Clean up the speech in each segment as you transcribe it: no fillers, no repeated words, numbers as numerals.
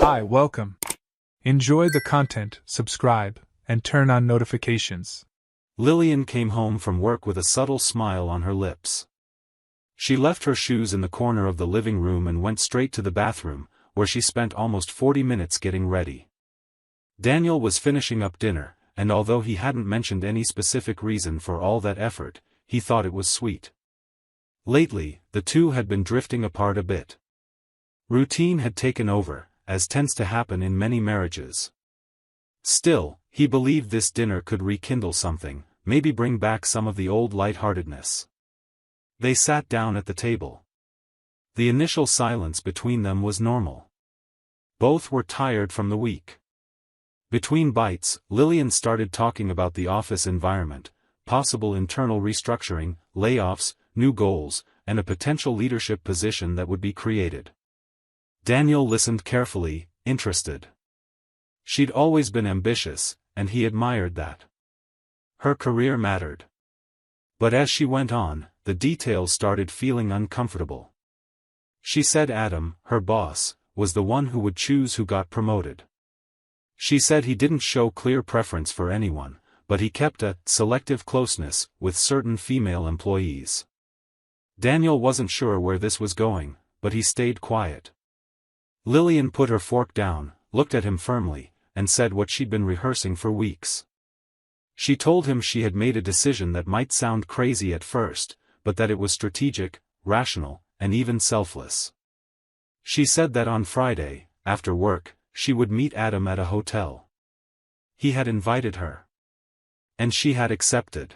Hi, welcome. Enjoy the content, subscribe, and turn on notifications. Lillian came home from work with a subtle smile on her lips. She left her shoes in the corner of the living room and went straight to the bathroom, where she spent almost 40 minutes getting ready. Daniel was finishing up dinner, and although he hadn't mentioned any specific reason for all that effort, he thought it was sweet. Lately, the two had been drifting apart a bit. Routine had taken over, as tends to happen in many marriages. Still, he believed this dinner could rekindle something, maybe bring back some of the old lightheartedness. They sat down at the table. The initial silence between them was normal. Both were tired from the week. Between bites, Lillian started talking about the office environment, possible internal restructuring, layoffs, new goals, and a potential leadership position that would be created. Daniel listened carefully, interested. She'd always been ambitious, and he admired that. Her career mattered. But as she went on, the details started feeling uncomfortable. She said Adam, her boss, was the one who would choose who got promoted. She said he didn't show clear preference for anyone, but he kept a selective closeness with certain female employees. Daniel wasn't sure where this was going, but he stayed quiet. Lillian put her fork down, looked at him firmly, and said what she'd been rehearsing for weeks. She told him she had made a decision that might sound crazy at first, but that it was strategic, rational, and even selfless. She said that on Friday, after work, she would meet Adam at a hotel. He had invited her. And she had accepted.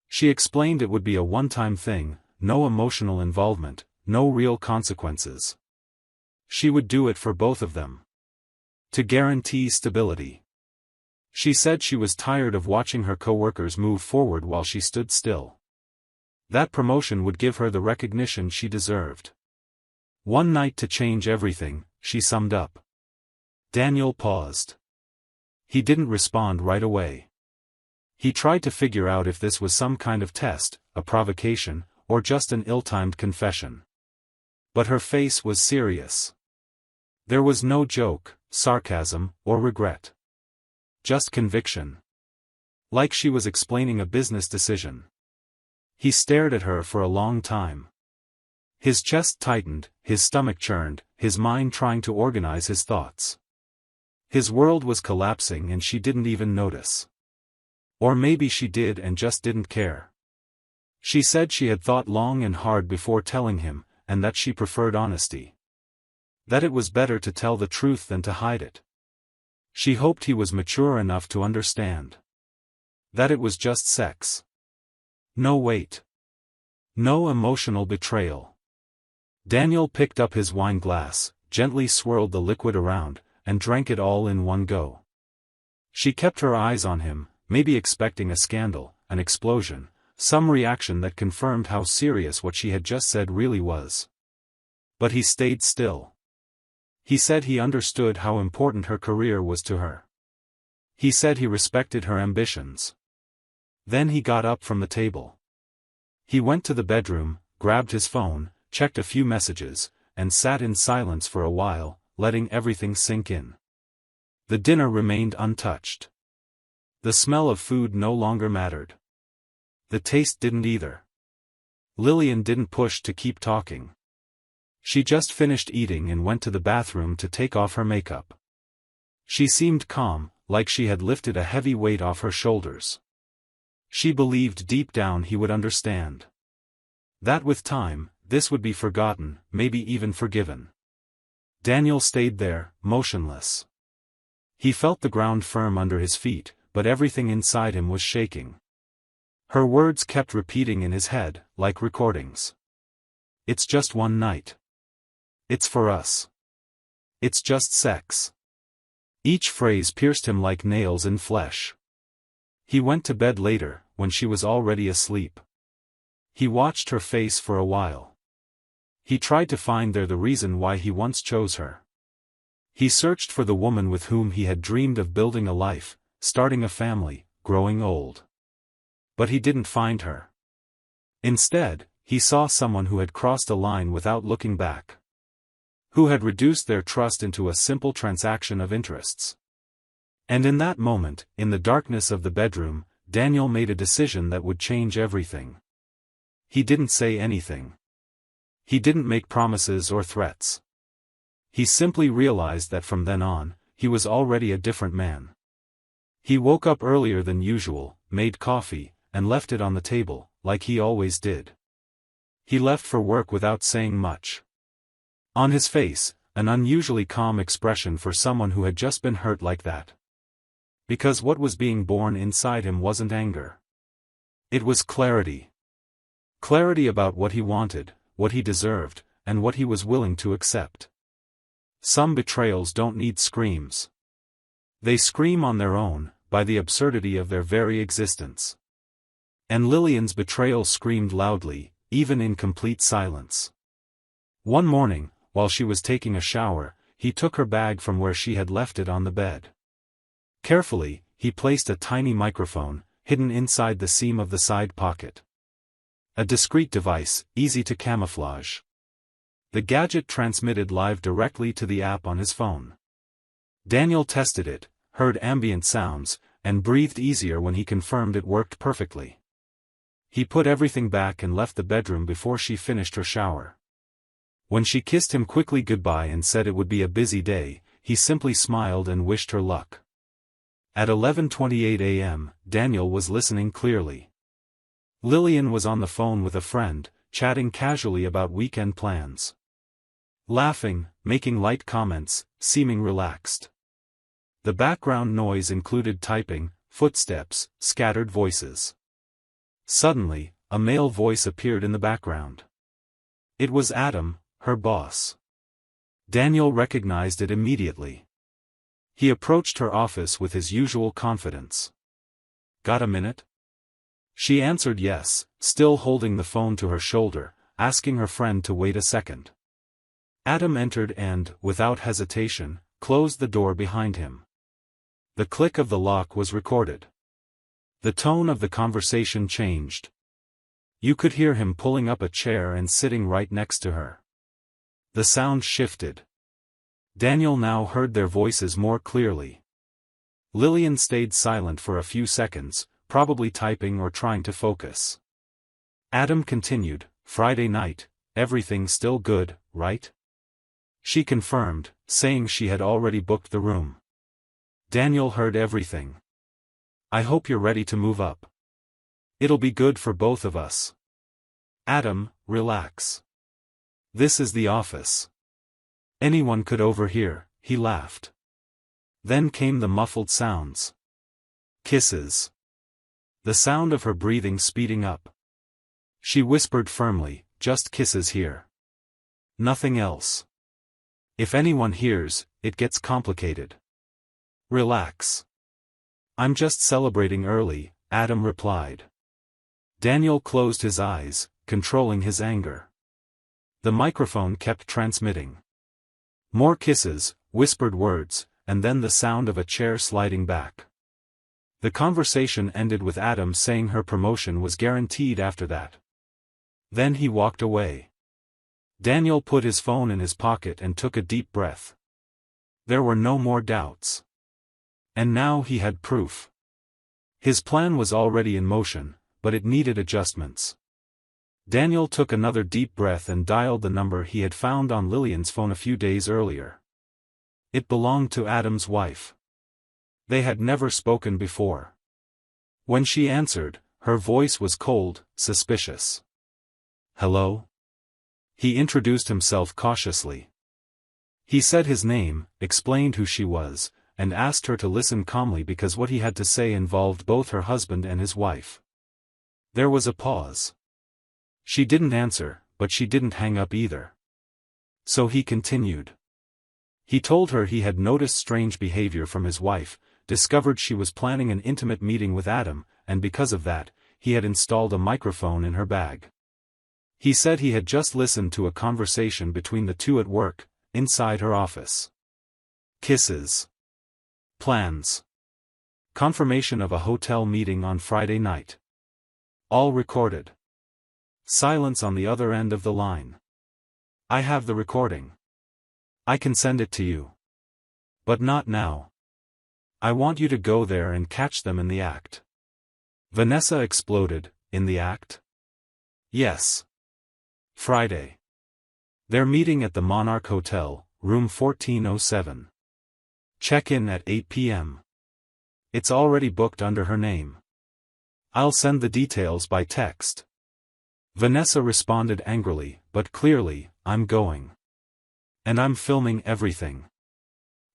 She explained it would be a one-time thing, no emotional involvement, no real consequences. She would do it for both of them. To guarantee stability. She said she was tired of watching her coworkers move forward while she stood still. That promotion would give her the recognition she deserved. One night to change everything, she summed up. Daniel paused. He didn't respond right away. He tried to figure out if this was some kind of test, a provocation, or just an ill-timed confession. But her face was serious. There was no joke, sarcasm, or regret. Just conviction. Like she was explaining a business decision. He stared at her for a long time. His chest tightened, his stomach churned, his mind trying to organize his thoughts. His world was collapsing and she didn't even notice. Or maybe she did and just didn't care. She said she had thought long and hard before telling him, and that she preferred honesty. That it was better to tell the truth than to hide it. She hoped he was mature enough to understand. That it was just sex. No weight. No emotional betrayal. Daniel picked up his wine glass, gently swirled the liquid around, and drank it all in one go. She kept her eyes on him, maybe expecting a scandal, an explosion, some reaction that confirmed how serious what she had just said really was. But he stayed still. He said he understood how important her career was to her. He said he respected her ambitions. Then he got up from the table. He went to the bedroom, grabbed his phone, checked a few messages, and sat in silence for a while, letting everything sink in. The dinner remained untouched. The smell of food no longer mattered. The taste didn't either. Lillian didn't push to keep talking. She just finished eating and went to the bathroom to take off her makeup. She seemed calm, like she had lifted a heavy weight off her shoulders. She believed deep down he would understand. That with time, this would be forgotten, maybe even forgiven. Daniel stayed there, motionless. He felt the ground firm under his feet, but everything inside him was shaking. Her words kept repeating in his head, like recordings. It's just one night. It's for us. It's just sex. Each phrase pierced him like nails in flesh. He went to bed later, when she was already asleep. He watched her face for a while. He tried to find there the reason why he once chose her. He searched for the woman with whom he had dreamed of building a life, starting a family, growing old. But he didn't find her. Instead, he saw someone who had crossed a line without looking back. who had reduced their trust into a simple transaction of interests. And in that moment, in the darkness of the bedroom, Daniel made a decision that would change everything. He didn't say anything. He didn't make promises or threats. He simply realized that from then on, he was already a different man. He woke up earlier than usual, made coffee, and left it on the table, like he always did. He left for work without saying much. On his face, an unusually calm expression for someone who had just been hurt like that. Because what was being born inside him wasn't anger. It was clarity. Clarity about what he wanted, what he deserved, and what he was willing to accept. Some betrayals don't need screams. They scream on their own, by the absurdity of their very existence. And Lillian's betrayal screamed loudly, even in complete silence. One morning, while she was taking a shower, he took her bag from where she had left it on the bed. Carefully, he placed a tiny microphone, hidden inside the seam of the side pocket. A discreet device, easy to camouflage. The gadget transmitted live directly to the app on his phone. Daniel tested it, heard ambient sounds, and breathed easier when he confirmed it worked perfectly. He put everything back and left the bedroom before she finished her shower. When she kissed him quickly goodbye and said it would be a busy day, he simply smiled and wished her luck. At 11:28 a.m., Daniel was listening clearly. Lillian was on the phone with a friend, chatting casually about weekend plans. Laughing, making light comments, seeming relaxed. The background noise included typing, footsteps, scattered voices. Suddenly, a male voice appeared in the background. It was Adam, her boss. Daniel recognized it immediately. He approached her office with his usual confidence. "Got a minute?" She answered yes, still holding the phone to her shoulder, asking her friend to wait a second. Adam entered and, without hesitation, closed the door behind him. The click of the lock was recorded. The tone of the conversation changed. You could hear him pulling up a chair and sitting right next to her. The sound shifted. Daniel now heard their voices more clearly. Lillian stayed silent for a few seconds, probably typing or trying to focus. Adam continued, "Friday night, everything still good, right?" She confirmed, saying she had already booked the room. Daniel heard everything. "I hope you're ready to move up. It'll be good for both of us." "Adam, relax. This is the office. Anyone could overhear," he laughed. Then came the muffled sounds. Kisses. The sound of her breathing speeding up. She whispered firmly, "Just kisses here. Nothing else. If anyone hears, it gets complicated. Relax." "I'm just celebrating early," Adam replied. Daniel closed his eyes, controlling his anger. The microphone kept transmitting. More kisses, whispered words, and then the sound of a chair sliding back. The conversation ended with Adam saying her promotion was guaranteed after that. Then he walked away. Daniel put his phone in his pocket and took a deep breath. There were no more doubts. And now he had proof. His plan was already in motion, but it needed adjustments. Daniel took another deep breath and dialed the number he had found on Lillian's phone a few days earlier. It belonged to Adam's wife. They had never spoken before. When she answered, her voice was cold, suspicious. "Hello?" He introduced himself cautiously. He said his name, explained who she was, and asked her to listen calmly because what he had to say involved both her husband and his wife. There was a pause. She didn't answer, but she didn't hang up either. So he continued. He told her he had noticed strange behavior from his wife, discovered she was planning an intimate meeting with Adam, and because of that, he had installed a microphone in her bag. He said he had just listened to a conversation between the two at work, inside her office. Kisses. Plans. Confirmation of a hotel meeting on Friday night. All recorded. Silence on the other end of the line. "I have the recording." I can send it to you. But not now. I want you to go there and catch them in the act. Vanessa exploded. In the act? Yes. Friday. They're meeting at the Monarch Hotel, room 1407. Check-in at 8 p.m. It's already booked under her name. I'll send the details by text. Vanessa responded angrily, but clearly, I'm going. And I'm filming everything.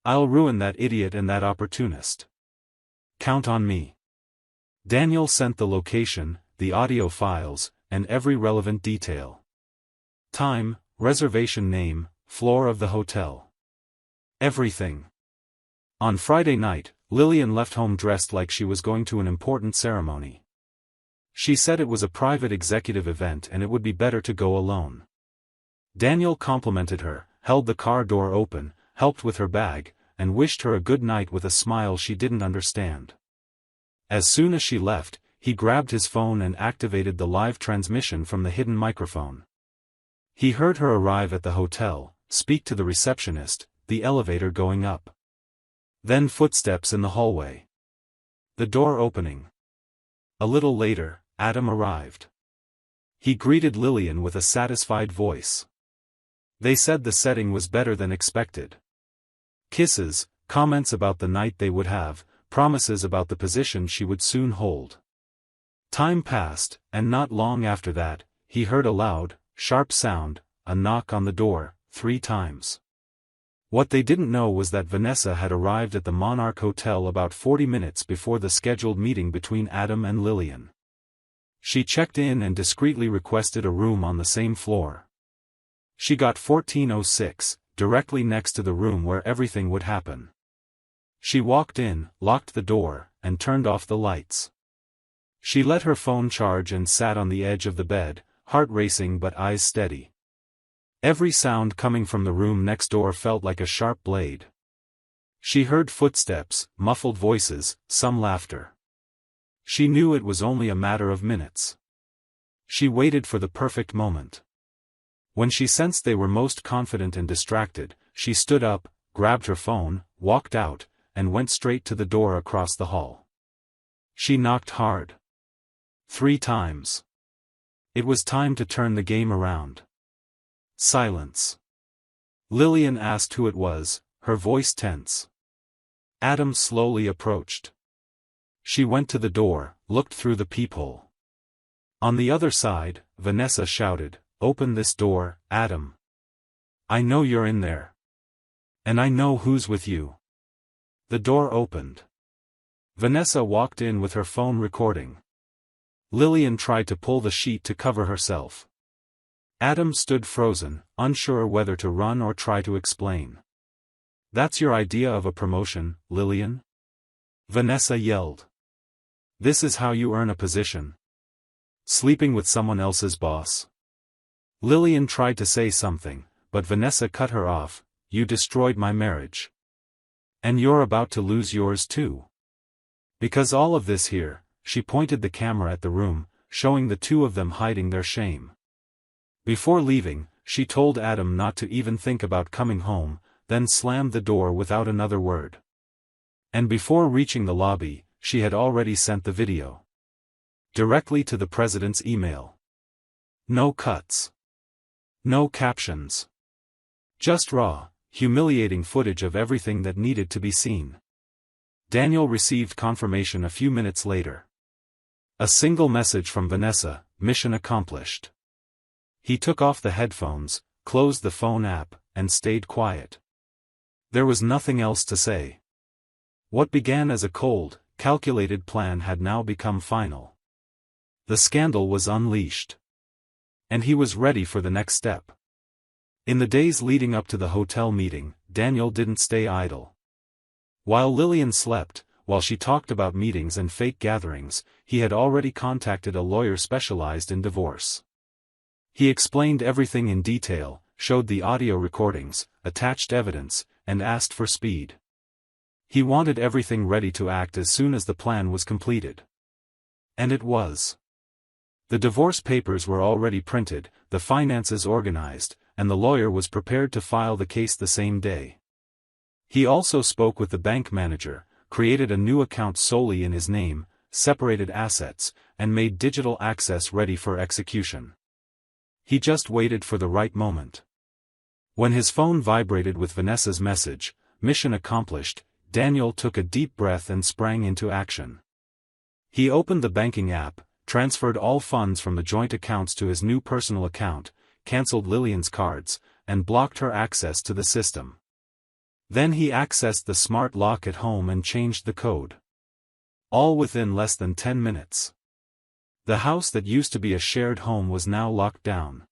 I'll ruin that idiot and that opportunist. Count on me. Daniel sent the location, the audio files, and every relevant detail. Time, reservation name, floor of the hotel. Everything. On Friday night, Lillian left home dressed like she was going to an important ceremony. She said it was a private executive event and it would be better to go alone. Daniel complimented her, held the car door open, helped with her bag, and wished her a good night with a smile she didn't understand. As soon as she left, he grabbed his phone and activated the live transmission from the hidden microphone. He heard her arrive at the hotel, speak to the receptionist, the elevator going up. Then footsteps in the hallway. The door opening. A little later, Adam arrived. He greeted Lillian with a satisfied voice. They said the setting was better than expected. Kisses, comments about the night they would have, promises about the position she would soon hold. Time passed, and not long after that, he heard a loud, sharp sound, a knock on the door, 3 times. What they didn't know was that Vanessa had arrived at the Monarch Hotel about 40 minutes before the scheduled meeting between Adam and Lillian. She checked in and discreetly requested a room on the same floor. She got 1406, directly next to the room where everything would happen. She walked in, locked the door, and turned off the lights. She let her phone charge and sat on the edge of the bed, heart racing but eyes steady. Every sound coming from the room next door felt like a sharp blade. She heard footsteps, muffled voices, some laughter. She knew it was only a matter of minutes. She waited for the perfect moment. When she sensed they were most confident and distracted, she stood up, grabbed her phone, walked out, and went straight to the door across the hall. She knocked hard. 3 times. It was time to turn the game around. Silence. Lillian asked who it was, her voice tense. Adam slowly approached. She went to the door, looked through the peephole. On the other side, Vanessa shouted, "Open this door, Adam. I know you're in there. And I know who's with you." The door opened. Vanessa walked in with her phone recording. Lillian tried to pull the sheet to cover herself. Adam stood frozen, unsure whether to run or try to explain. "That's your idea of a promotion, Lillian?" Vanessa yelled. "This is how you earn a position? Sleeping with someone else's boss?" Lillian tried to say something, but Vanessa cut her off. "You destroyed my marriage. And you're about to lose yours too. Because all of this here," she pointed the camera at the room, showing the two of them hiding their shame. Before leaving, she told Adam not to even think about coming home, then slammed the door without another word. And before reaching the lobby, she had already sent the video. Directly to the president's email. No cuts. No captions. Just raw, humiliating footage of everything that needed to be seen. Daniel received confirmation a few minutes later. A single message from Vanessa, "Mission accomplished." He took off the headphones, closed the phone app, and stayed quiet. There was nothing else to say. What began as a cold, calculated plan had now become final. The scandal was unleashed. And he was ready for the next step. In the days leading up to the hotel meeting, Daniel didn't stay idle. While Lillian slept, while she talked about meetings and fake gatherings, he had already contacted a lawyer specialized in divorce. He explained everything in detail, showed the audio recordings, attached evidence, and asked for speed. He wanted everything ready to act as soon as the plan was completed. And it was. The divorce papers were already printed, the finances organized, and the lawyer was prepared to file the case the same day. He also spoke with the bank manager, created a new account solely in his name, separated assets, and made digital access ready for execution. He just waited for the right moment. When his phone vibrated with Vanessa's message, "Mission accomplished," Daniel took a deep breath and sprang into action. He opened the banking app, transferred all funds from the joint accounts to his new personal account, cancelled Lillian's cards, and blocked her access to the system. Then he accessed the smart lock at home and changed the code. All within less than 10 minutes. The house that used to be a shared home was now locked down.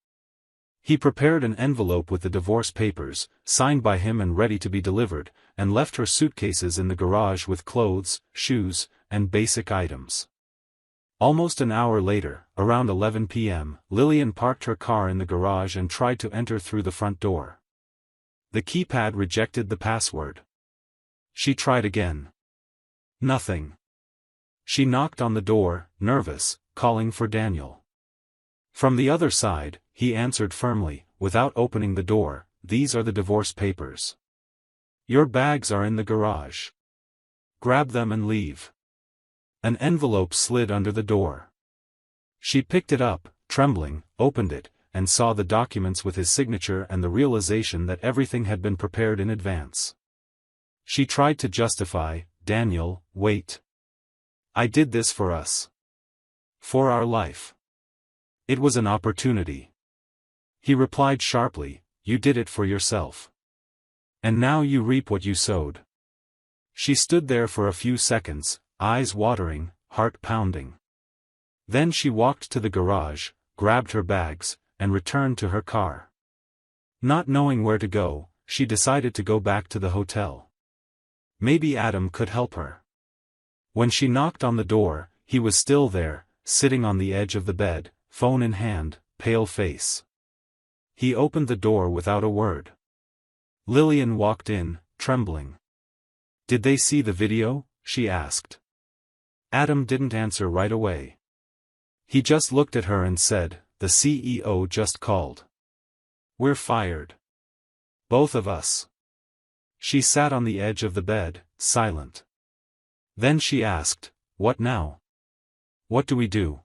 He prepared an envelope with the divorce papers, signed by him and ready to be delivered, and left her suitcases in the garage with clothes, shoes, and basic items. Almost an hour later, around 11 p.m., Lillian parked her car in the garage and tried to enter through the front door. The keypad rejected the password. She tried again. Nothing. She knocked on the door, nervous, calling for Daniel. From the other side, he answered firmly, without opening the door, "These are the divorce papers. Your bags are in the garage. Grab them and leave." An envelope slid under the door. She picked it up, trembling, opened it, and saw the documents with his signature and the realization that everything had been prepared in advance. She tried to justify, "Daniel, wait. I did this for us. For our life. It was an opportunity." He replied sharply, "You did it for yourself. And now you reap what you sowed." She stood there for a few seconds, eyes watering, heart pounding. Then she walked to the garage, grabbed her bags, and returned to her car. Not knowing where to go, she decided to go back to the hotel. Maybe Adam could help her. When she knocked on the door, he was still there, sitting on the edge of the bed, phone in hand, pale face. He opened the door without a word. Lillian walked in, trembling. "Did they see the video?" she asked. Adam didn't answer right away. He just looked at her and said, "The CEO just called. We're fired. Both of us." She sat on the edge of the bed, silent. Then she asked, "What now? What do we do?"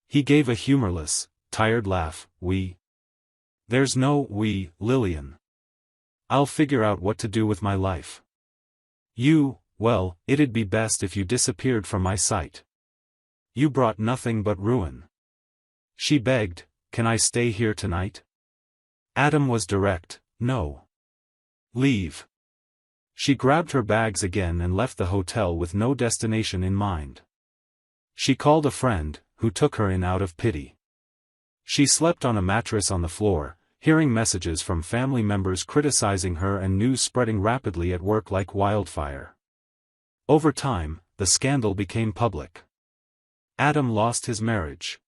He gave a humorless, tired laugh, There's no we, Lillian. I'll figure out what to do with my life. Well, it'd be best if you disappeared from my sight. You brought nothing but ruin." She begged, "Can I stay here tonight?" Adam was direct, "No. Leave." She grabbed her bags again and left the hotel with no destination in mind. She called a friend, who took her in out of pity. She slept on a mattress on the floor, hearing messages from family members criticizing her and news spreading rapidly at work like wildfire. Over time, the scandal became public. Adam lost his marriage.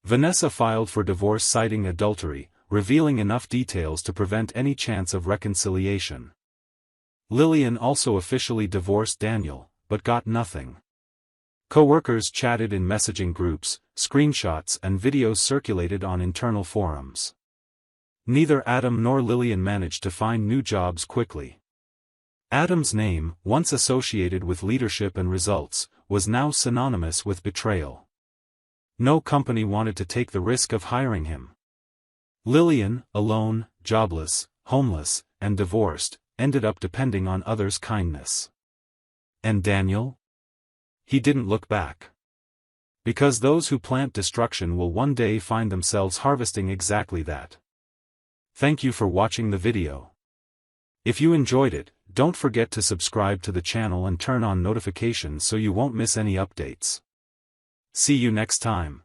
Vanessa filed for divorce citing adultery, revealing enough details to prevent any chance of reconciliation. Lillian also officially divorced Daniel, but got nothing. Co-workers chatted in messaging groups, screenshots and videos circulated on internal forums. Neither Adam nor Lillian managed to find new jobs quickly. Adam's name, once associated with leadership and results, was now synonymous with betrayal. No company wanted to take the risk of hiring him. Lillian, alone, jobless, homeless, and divorced, ended up depending on others' kindness. And Daniel? He didn't look back. Because those who plant destruction will one day find themselves harvesting exactly that. Thank you for watching the video. If you enjoyed it, don't forget to subscribe to the channel and turn on notifications so you won't miss any updates. See you next time.